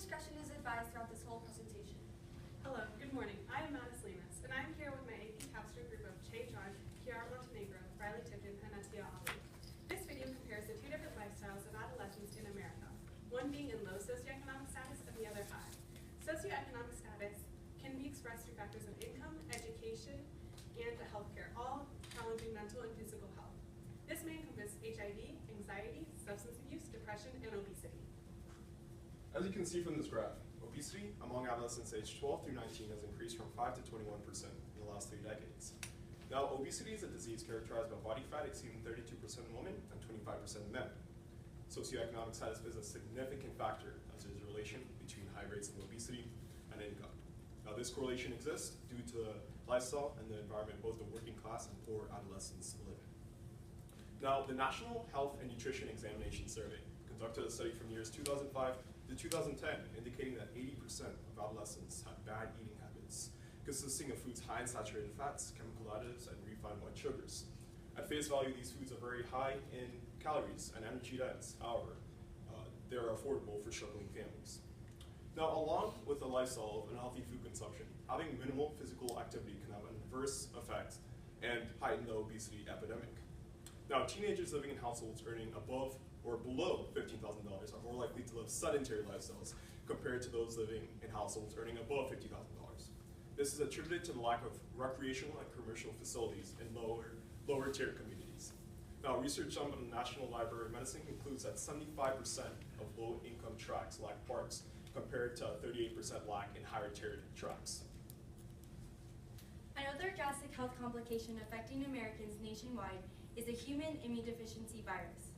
discretion is advised throughout this whole presentation. Hello, good morning. I am Manis Lemus, and I'm here with my AP Capster group of Che John, Kiara Montenegro, Riley Tipton, and Atia Ali. This video compares the two different lifestyles of adolescents in America, one being in low socioeconomic status and the other high. Socioeconomic status can be expressed through factors of income, education, and healthcare, all challenging mental and physical health. This may encompass HIV, anxiety, substance abuse, depression, and obesity. As you can see from this graph, obesity among adolescents aged 12 through 19 has increased from 5 to 21% in the last 3 decades. Now, obesity is a disease characterized by body fat exceeding 32% in women and 25% in men. Socioeconomic status is a significant factor as there is a relation between high rates of obesity and income. Now, this correlation exists due to the lifestyle and the environment both the working class and poor adolescents live in. Now, the National Health and Nutrition Examination Survey conducted a study from years 2005 to 2010, indicating that 80% of adolescents had bad eating habits, consisting of foods high in saturated fats, chemical additives, and refined white sugars. At face value, these foods are very high in calories and energy dense. However, they are affordable for struggling families. Now, along with the lifestyle of unhealthy food consumption, having minimal physical activity can have an adverse effect and heighten the obesity epidemic. Now, teenagers living in households earning above or below $15,000 are more likely to live sedentary lifestyles compared to those living in households earning above $50,000. This is attributed to the lack of recreational and commercial facilities in lower tier communities. Now, research done by the National Library of Medicine concludes that 75% of low-income tracts lack parks compared to 38% lack in higher tiered tracts. Another drastic health complication affecting Americans nationwide is the human immunodeficiency virus.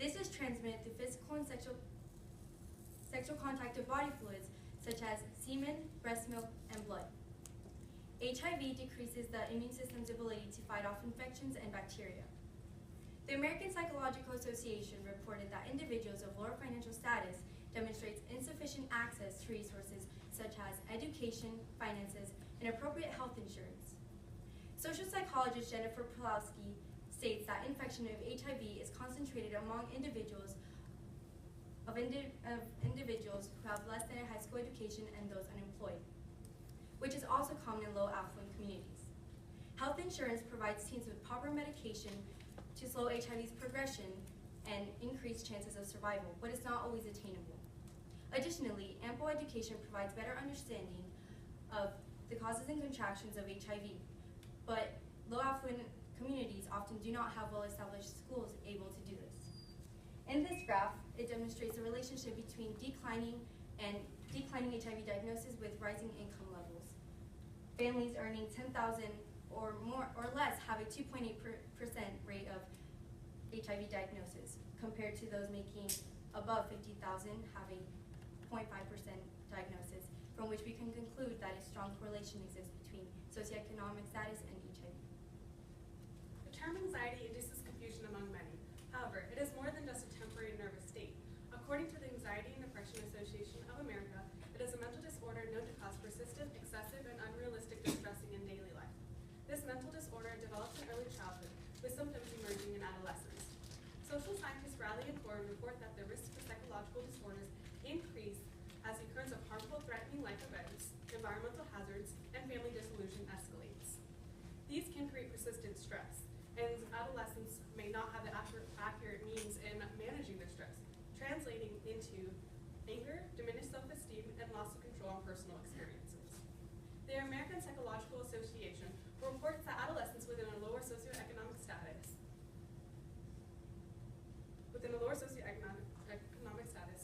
This is transmitted through physical and sexual contact of body fluids such as semen, breast milk, and blood. HIV decreases the immune system's ability to fight off infections and bacteria. The American Psychological Association reported that individuals of lower financial status demonstrates insufficient access to resources such as education, finances, and appropriate health insurance. Social psychologist Jennifer Pulowski states that infection of HIV is concentrated among individuals who have less than a high school education and those unemployed, which is also common in low affluent communities. Health insurance provides teens with proper medication to slow HIV's progression and increase chances of survival, but it's not always attainable. Additionally, ample education provides better understanding of the causes and contractions of HIV, but low affluent communities often do not have well-established schools able to do this. In this graph, it demonstrates the relationship between declining HIV diagnosis with rising income levels. Families earning $10,000 or more or less have a 2.8% rate of HIV diagnosis, compared to those making above $50,000 have a 0.5% diagnosis, from which we can conclude that a strong correlation exists between socioeconomic status and HIV. The term anxiety induces confusion among many. However, it is more than just a temporary nervous state. According to the Anxiety and Depression Association of America, it is a mental disorder known to cause persistent, excessive, and unrealistic distressing in daily life. This mental disorder develops in early childhood, with symptoms emerging in adolescence. Social scientists Riley and Ford report that the risks for psychological disorders increase as the occurrence of harmful, threatening life events, environmental hazards, and family dissolution escalates. These can create persistent stress, and adolescents may not have the accurate means in managing their stress, translating into anger, diminished self-esteem, and loss of control on personal experiences. The American Psychological Association reports that adolescents within a lower socioeconomic status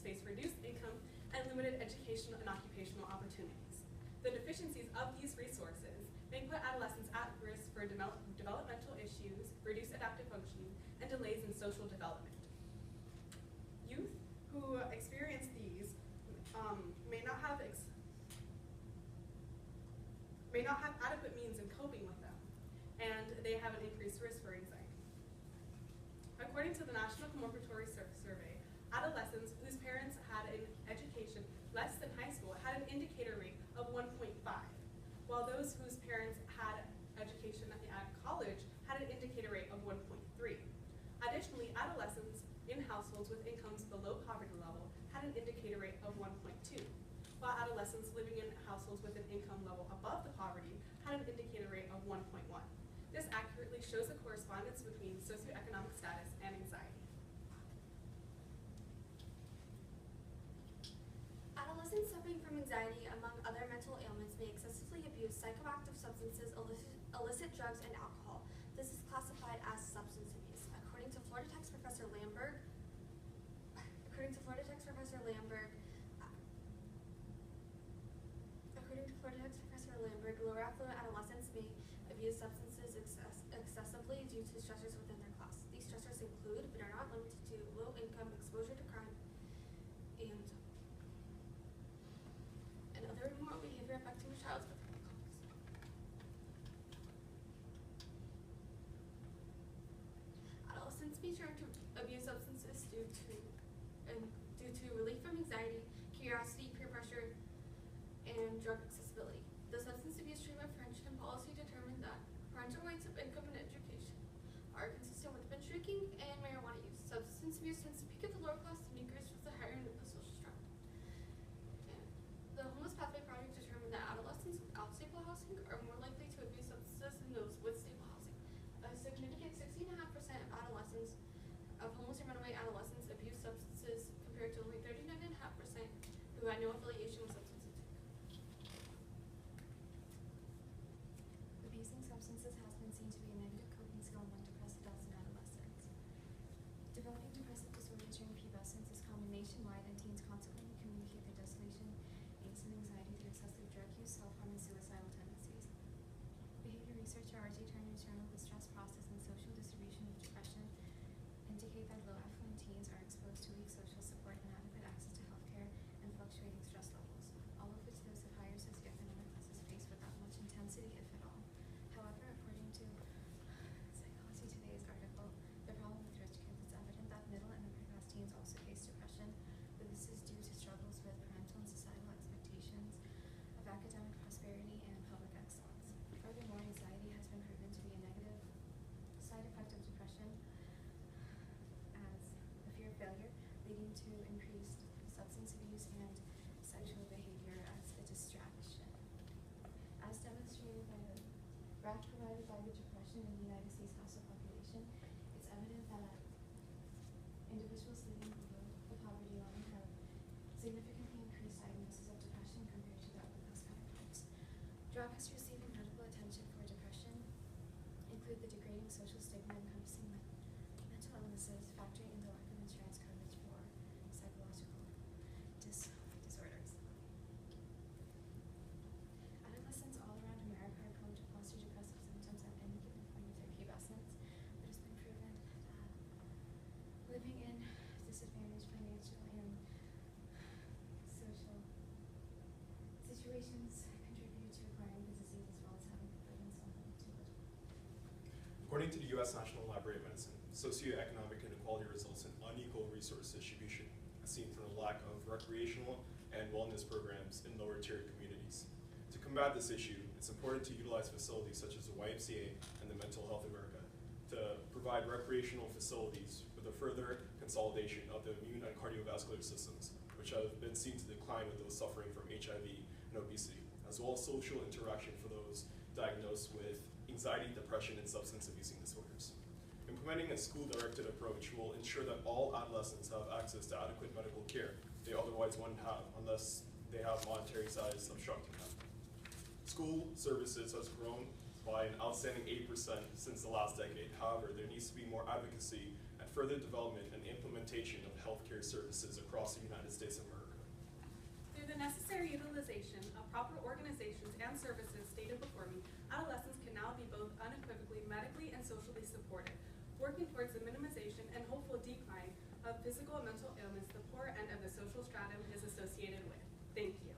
face reduced income and limited educational and occupational opportunities. The deficiencies of these resources may put adolescents at risk for developmental issues, reduced adaptive functioning, and delays in social development. Youth who experience these may not have adequate means in coping with them, and they have an increased risk for anxiety. According to the National Comorbatory Survey, adolescents whose parents had an education less than high school had an indicator rate of 1.5, while those whose parents had education at college had an indicator rate of 1.3. Additionally, adolescents in households with incomes below poverty level had an indicator rate of 1.2. while adolescents living in households with an income level above the poverty had an indicator rate of 1.1. This accurately shows the correspondence between socioeconomic status and anxiety. Adolescents suffering from anxiety, among other mental ailments, may excessively abuse psychoactive substances, illicit drugs, and alcohol. This is classified as substance abuse. According to Florida Tech's Professor Lamberg, lower affluent adolescents may abuse substances excessively due to stressors within their class. These stressors include, but are not limited to, low income, exposure to crime, and other immoral behavior affecting a child's development. Adolescents may turn to abuse substances due to relief from anxiety, curiosity, peer pressure, and drug accessibility. The substance abuse treatment French and policy determined that parental rates of income and education are consistent with binge drinking and marijuana use. Substance abuse tends to peak at the lower class sneakers with the higher end of the social strata. And the Homeless Pathway Project determined that adolescents without stable housing are more likely to abuse substances than those with stable housing. A significant 16.5% of homeless and runaway adolescents abuse substances compared to only 39.5% who had no affiliation with substance abuse. Abusing substances has been seen to be a negative coping skill among depressed adults and adolescents. Developing depressive disorder during pubescence is common nationwide, and teens consequently communicate their desolation, angst, and anxiety through excessive drug use, self-harm, and suicidal tendencies. Behavior researcher R.J. Turner's journal, The Stress Process and Social Distribution of Depression, indicate that low affluent teens are exposed to weak social support, inadequate access to healthcare, and fluctuating stress levels, all of which those of higher socioeconomic classes face without much intensity, if at all. However, according to Psychology Today's article, The Problem with Rich Kids, it's evident that middle and upper class teens also face depression, but this is due to struggles with parental and societal expectations of academic prosperity and public excellence. Furthermore, anxiety has been proven to be a negative side effect of depression as a fear of failure, leading to increased substance abuse and sexual behavior as a distraction. As demonstrated by the graph provided by the depression in the United States household population, it's evident that individuals living below the poverty line have significantly increased diagnosis of depression compared to their upper class counterparts. Drawbacks to receiving medical attention for depression include the degrading social stigma encompassing mental illnesses, factoring in the lack of insurance coverage for psychological disorders. Adolescents all around America are prone to foster depressive symptoms at any given point of their pubescence, but it's been proven that living in disadvantaged financial and social situations contribute to acquiring the disease as well as having burdens on them to live. According to the U.S. National Library of Medicine, socioeconomic inequality results in unequal resource distribution, as seen from the lack of recreational and wellness programs in lower tier communities. To combat this issue, it's important to utilize facilities such as the YMCA and the Mental Health America to provide recreational facilities with a further consolidation of the immune and cardiovascular systems, which have been seen to decline with those suffering from HIV and obesity, as well as social interaction for those diagnosed with anxiety, depression, and substance abusing disorders. Implementing a school-directed approach will ensure that all adolescents have access to adequate medical care they otherwise wouldn't have unless they have monetary size obstructing them. School services has grown by an outstanding 8% since the last decade. However, there needs to be more advocacy and further development and implementation of healthcare services across the United States of America. Through the necessary utilization of proper organizations and services stated before me, adolescents can now be both unequivocally medically and socially supported, working towards the minimization and hopeful decline of physical and mental ailments the poor end of the social stratum is associated with. Thank you.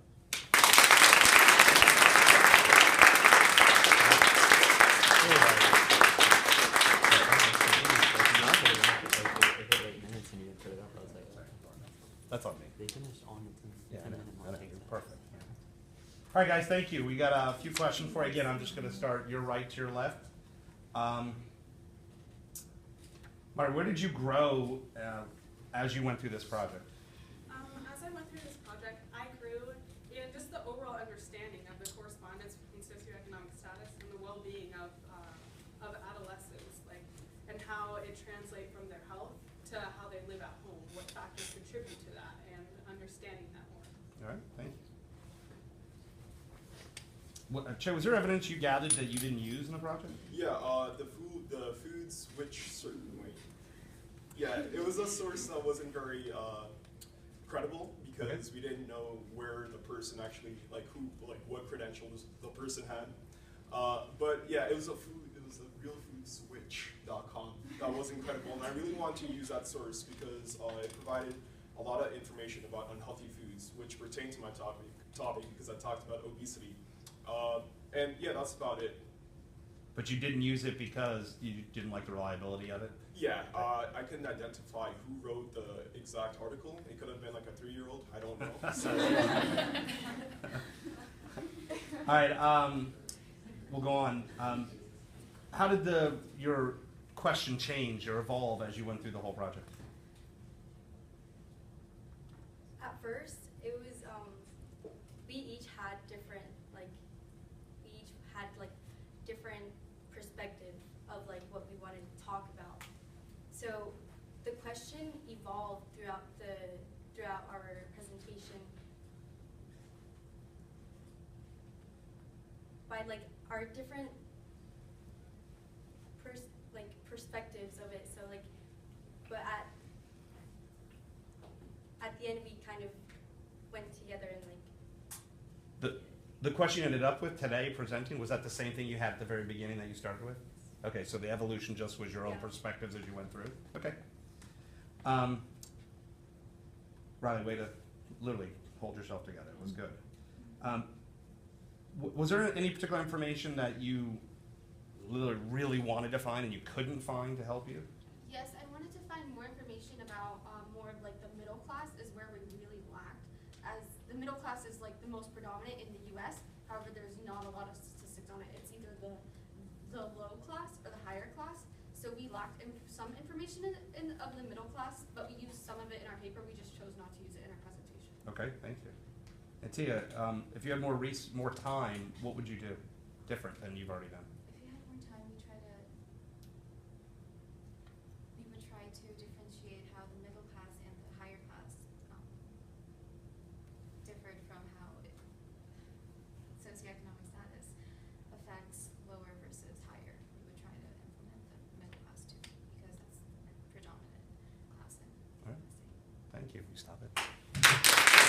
That's on me. They finished on the 10 minute mark. Perfect. All right, guys, thank you. We got a few questions for you. Again, I'm just going to start your right to your left. Marty, where did you grow as you went through this project? As I went through this project, I grew in Che, was there evidence you gathered that you didn't use in the project? Yeah, the foods which certain way. Yeah, it was a source that wasn't very credible because we didn't know where the person actually, what credentials the person had. But yeah, it was a realfoodswitch.com. That was incredible, and I really want to use that source because it provided a lot of information about unhealthy foods, which pertain to my topic because I talked about obesity. And yeah, that's about it. But you didn't use it because you didn't like the reliability of it? Yeah, I couldn't identify who wrote the exact article. It could have been like a 3-year-old, I don't know. So, all right, we'll go on. How did your question change or evolve as you went through the whole project? At first, it was, we each had different, different perspective of what we wanted to talk about. So the question evolved throughout our presentation by our different perspectives of it. So but at the end we kind of went together and The question you ended up with today presenting, was that the same thing you had at the very beginning that you started with? Okay, so the evolution just was your own perspectives as you went through? Okay. Riley, way to literally hold yourself together. It was good. Was there any particular information that you literally really wanted to find and you couldn't find to help you? Yes, I wanted to find more information about more of the middle class is where we really lacked, as the middle class is the most predominant in the U.S. However, there's not a lot of statistics on it. It's either the low class or the higher class. So we lacked some information of the middle class, but we used some of it in our paper. We just chose not to use it in our presentation. Okay, thank you. And Tia, if you had more time, what would you do different than you've already done? If we had more time, we would try to differentiate how the middle class and the higher class differed from how socioeconomic status affects lower versus higher. We would try to implement the middle class too, because that's the predominant class in All right. the state. Thank you. You stop it.